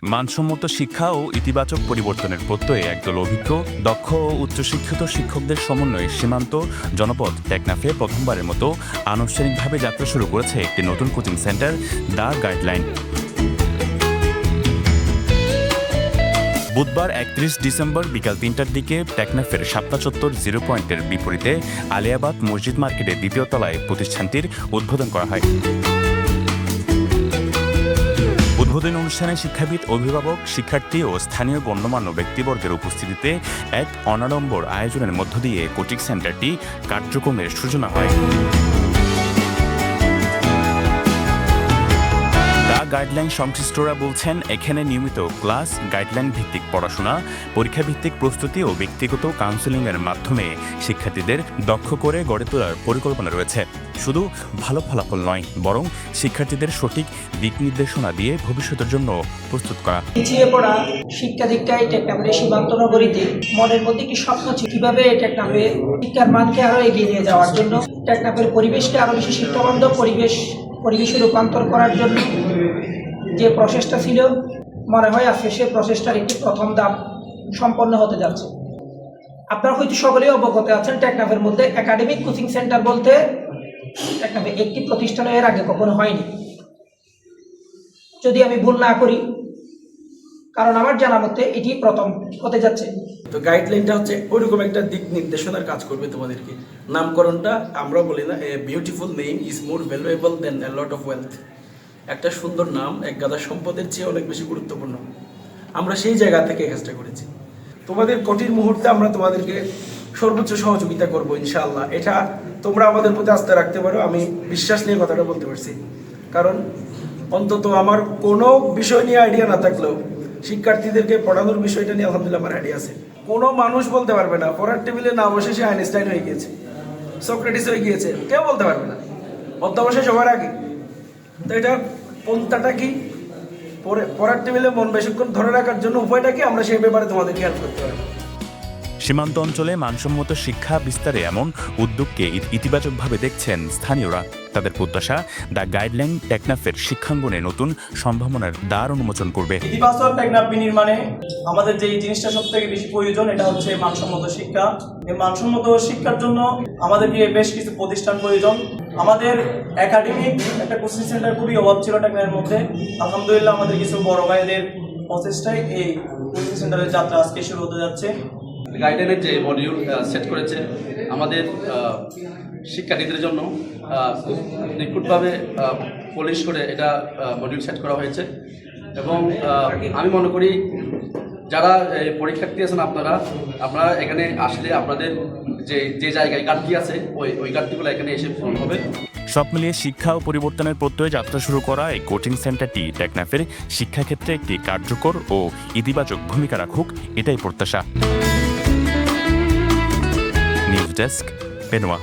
মানসম্মত শিক্ষা ও ইতিবাচক পরিবর্তনের প্রত্যয়ে একদল অভিজ্ঞ, দক্ষ ও উচ্চশিক্ষিত শিক্ষকদের সমন্বয়ে সীমান্ত জনপদ টেকনাফে প্রথমবারের মতো আনুষ্ঠানিকভাবে যাত্রা শুরু করেছে একটি নতুন কোচিং সেন্টার, দ্য গাইডলাইন। বুধবার ৩১ ডিসেম্বর বিকাল ৩টার দিকে টেকনাফের শাপলা চত্বর 0 পয়েন্টের বিপরীতে আলিয়াবাদ মসজিদ মার্কেটের দ্বিতীয় তলায় প্রতিষ্ঠানটির উদ্বোধন করা হয়। উদ্বোধনী অনুষ্ঠানে শিক্ষাবিদ, অভিভাবক, শিক্ষার্থী ও স্থানীয় গণ্যমান্য ব্যক্তিবর্গের উপস্থিতিতে এক অনাড়ম্বর আয়োজনের মধ্য দিয়ে কোচিং সেন্টারটি কার্যক্রমের সূচনা হয়। গাইডলাইন সংশ্লিষ্টরা বলছেন, এখানে নিয়মিত ক্লাস, গাইডলাইন ভিত্তিক পড়াশোনা, পরীক্ষা ভিত্তিক প্রস্তুতি ও ব্যক্তিগত কাউন্সেলিংয়ের মাধ্যমে শিক্ষার্থীদের দক্ষ করে গড়ে তোলার পরিকল্পনা রয়েছে। শুধু ভালো ফলাফল নয়, বরং শিক্ষার্থীদের সঠিক দিক নির্দেশনা দিয়ে ভবিষ্যতের জন্য প্রস্তুত করা। পিছিয়ে পড়া শিক্ষা দীক্ষায় টেকনাফের সীমান্ত নগরীতে মনের মধ্যে একটি স্বপ্ন ছিল, কিভাবে টেকনাফে শিক্ষার মানকে আরো এগিয়ে নিয়ে যাওয়ার জন্য, টেকনাফের পরিবেশকে আরো বেশি শিক্ষাবান্ধব পরিবেশে রূপান্তর করার জন্য যে প্রচেষ্টা ছিল, মনে হয় আজকে সে প্রচেষ্টার একটি প্রথম ধাপ সম্পন্ন হতে যাচ্ছে। আপনারা হয়তো সকলেই অবগত আছেন, টেকনাফের মধ্যে একাডেমিক কোচিং সেন্টার বলতে টেকনাফে একটি প্রতিষ্ঠান এর আগে কখনো হয়নি, যদি আমি ভুল না করি, কারণ আমার জানা মতে এটি প্রথম হতে যাচ্ছে। তো গাইডলাইনটা হচ্ছে ওইরকম একটা দিক নির্দেশনার কাজ করবে তোমাদেরকে। নামকরণটা আমরা বলি না, a beautiful name is more valuable then A lot of wealth. একটা সুন্দর নাম এক গাদা সম্পদের চেয়ে অনেক বেশি গুরুত্বপূর্ণ। আমরা সেই জায়গা থেকে কাজটা করেছি। তোমাদের কঠিন মুহূর্তে আমরা তোমাদেরকে সর্বোচ্চ সহযোগিতা করবো ইনশাআল্লাহ। এটা তোমরা আমাদের প্রতি আস্থা রাখতে পারো, আমি বিশ্বাস নিয়ে কথাটা বলতে পারছি। কারণ অন্তত আমার কোনো বিষয় নিয়ে আইডিয়া না থাকলেও শিক্ষার্থীদেরকে পড়ানোর বিষয়টা নিয়ে আলহামদুলিল্লাহ আমার আইডিয়া আছে। কোনো মানুষ বলতে পারবে না পড়ার টেবিলে না বসে সে আইনস্টাইন হয়ে গিয়েছে, সক্রেটিস হয়ে গিয়েছে, কেউ বলতে পারবে না অধ্যবসায় সবার আগে। তো এটা পন্থাটা কি, পড়ার টেবিলে মন বেশিক্ষণ ধরে রাখার জন্য উপায়টা কি, আমরা সেই ব্যাপারে তোমাদেরকে হেল্প করতে পারবো। সীমান্ত অঞ্চলে মানসম্মত শিক্ষা বিস্তারে এমন উদ্যোগকে ইতিবাচকভাবে দেখছেন স্থানীয়রা। তাদের প্রত্যাশা, দ্য গাইডলাইন টেকনাফের শিক্ষাঙ্গনে নতুন সম্ভাবনার দ্বার উন্মোচন করবে। ইতিবাচক টেকনাফ নির্মাণে আমাদের যে জিনিসটা সবথেকে বেশি প্রয়োজন, এটা হচ্ছে মানসম্মত শিক্ষা। এই মানসম্মত শিক্ষার জন্য আমাদেরকে বেশ কিছু প্রতিষ্ঠান প্রয়োজন। আমাদের একাডেমিক একটা কোচিং সেন্টার খুবই অভাব ছিল টেকনাফের মধ্যে। আলহামদুলিল্লাহ আমাদের কিছু বড় ভাইদের প্রচেষ্টায় এই কোচিং সেন্টারের যাত্রা আজকে শুরু হতে যাচ্ছে। গাইডলাইনের যে মডিউল সেট করেছে আমাদের শিক্ষার্থীদের জন্য খুব নিখুঁতভাবে পলিশ করে এটা মডিউল সেট করা হয়েছে। এবং আমি মনে করি যারা পরীক্ষার্থী আছেন আপনারা এখানে আসলে আপনাদের যে জায়গায় ঘাটতি আছে ওই ঘাটতিগুলো এখানে এসে পূরণ হবে। সব মিলিয়ে শিক্ষা ও পরিবর্তনের প্রত্যয়ে যাত্রা শুরু করা এই কোচিং সেন্টারটি টেকনাফের শিক্ষাক্ষেত্রে একটি কার্যকর ও ইতিবাচক ভূমিকা রাখুক, এটাই প্রত্যাশা। News desk, Penowa.